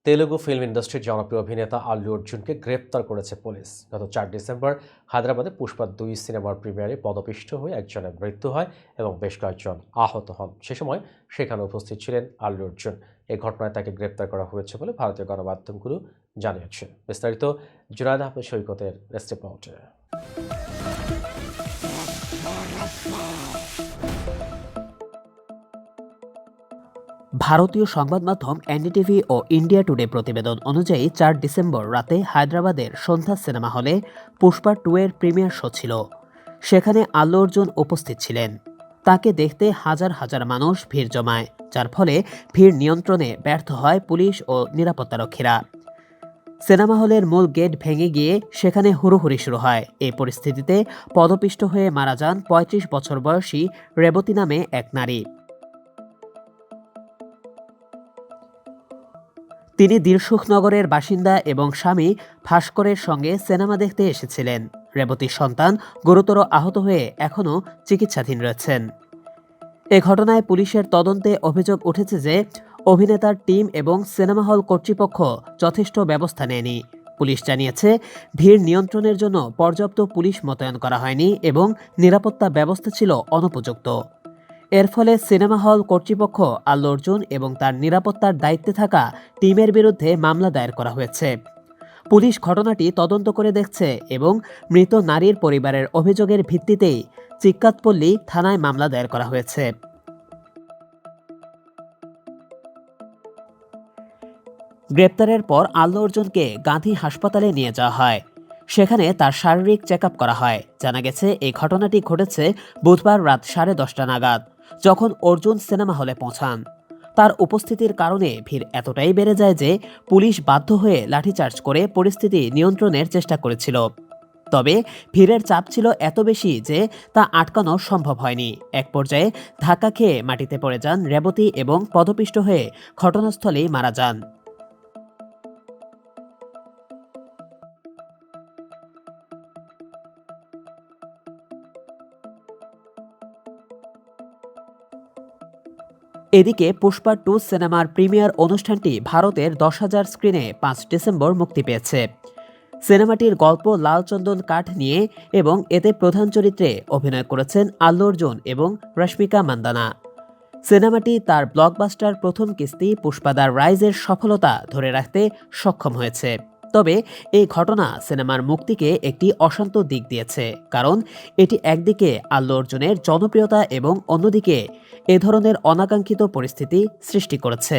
Telugu film ইন্ডাস্ট্রির জনপ্রিয় অভিনেতা আল্লু অর্জুনকে গ্রেপ্তার করেছে পুলিশ। গত 4 ডিসেম্বর হায়দ্রাবাদে পুষ্পা 2 সিনেমার প্রিমিয়ারে পদপিষ্ট হয়ে একজনের মৃত্যু হয় এবং বেশ কয়েকজন আহত হন। সে সময় সেখানে উপস্থিত ছিলেন আল্লু অর্জুন। এই ঘটনায় তাকে গ্রেপ্তার করা হয়েছে বলে ভারতীয় গণমাধ্যমগুলো জানিয়েছে। বিস্তারিত জুনায়েদ আহমেদ সৈকতের রিপোর্টে। ভারতীয় সংবাদ মাধ্যম এনডিটিভি ও ইন্ডিয়া টুডে প্রতিবেদন অনুযায়ী 4 ডিসেম্বর রাতে হায়দ্রাবাদের সন্ধ্যা সিনেমা হলে পুষ্পা 2 এর প্রিমিয়ার শো ছিল। সেখানে আল্লু অর্জুন উপস্থিত ছিলেন। তাকে দেখতে হাজার হাজার মানুষ ভিড় জমায়, যার ফলে ভিড় নিয়ন্ত্রণে ব্যর্থ হয় পুলিশ ও নিরাপত্তারক্ষীরা। সিনেমা হলের মূল গেট ভেঙে গিয়ে সেখানে হুড়োহুড়ি শুরু হয়। এই পরিস্থিতিতে পদপিষ্ট হয়ে মারা যান 35 বছর বয়সী রেবতী নামে এক নারী। তিনি দিলসুখনগরের বাসিন্দা এবং স্বামী ভাস্করের সঙ্গে সিনেমা দেখতে এসেছিলেন। রেবতীর সন্তান গুরুতর আহত হয়ে এখনও চিকিৎসাধীন রয়েছেন। এ ঘটনায় পুলিশের তদন্তে অভিযোগ উঠেছে যে অভিনেতার টিম এবং সিনেমা হল কর্তৃপক্ষ যথেষ্ট ব্যবস্থা নেয়নি। পুলিশ জানিয়েছে, ভিড় নিয়ন্ত্রণের জন্য পর্যাপ্ত পুলিশ মোতায়েন করা হয়নি এবং নিরাপত্তা ব্যবস্থা ছিল অনুপযুক্ত। এর ফলে সিনেমা হল কর্তৃপক্ষ আল্লু অর্জুন এবং তার নিরাপত্তার দায়িত্বে থাকা টিমের বিরুদ্ধে মামলা দায়ের করা হয়েছে। পুলিশ ঘটনাটি তদন্ত করে দেখছে এবং মৃত নারীর পরিবারের অভিযোগের ভিত্তিতেই চিক্কাতপল্লী থানায় মামলা দায়ের করা হয়েছে। গ্রেপ্তারের পর আল্লু অর্জুনকে গান্ধী হাসপাতালে নিয়ে যাওয়া হয়। সেখানে তার শারীরিক চেক আপ করা হয়। জানা গেছে, এই ঘটনাটি ঘটেছে বুধবার রাত 10:30 নাগাদ, যখন অর্জুন সিনেমা হলে পৌঁছান। তার উপস্থিতির কারণে ভিড় এতটাই বেড়ে যায় যে পুলিশ বাধ্য হয়ে লাঠিচার্জ করে পরিস্থিতি নিয়ন্ত্রণের চেষ্টা করেছিল। তবে ভিড়ের চাপ ছিল এত বেশি যে তা আটকানো সম্ভব হয়নি। এক পর্যায়ে ধাক্কা খেয়ে মাটিতে পড়ে যান রেবতী এবং পদপিষ্ট হয়ে ঘটনাস্থলেই মারা যান। এদিকে পুষ্পা 2 সিনেমার প্রিমিয়ার অনুষ্ঠানটি ভারতের 10,000 স্ক্রিনে 5 ডিসেম্বর মুক্তি পেয়েছে। সিনেমাটির গল্প লাল চন্দন কাঠ নিয়ে এবং এতে প্রধান চরিত্রে অভিনয় করেছেন আল্লু অর্জুন এবং রশ্মিকা মান্দানা। সিনেমাটি তার ব্লকবাস্টার প্রথম কিস্তি পুষ্পা দ্য রাইজের সফলতা ধরে রাখতে সক্ষম হয়েছে। তবে এই ঘটনা সিনেমার মুক্তিকে একটি অশান্ত দিক দিয়েছে, কারণ এটি একদিকে আল্লু অর্জুনের জনপ্রিয়তা এবং অন্যদিকে এ ধরনের অনাকাঙ্ক্ষিত পরিস্থিতি সৃষ্টি করেছে।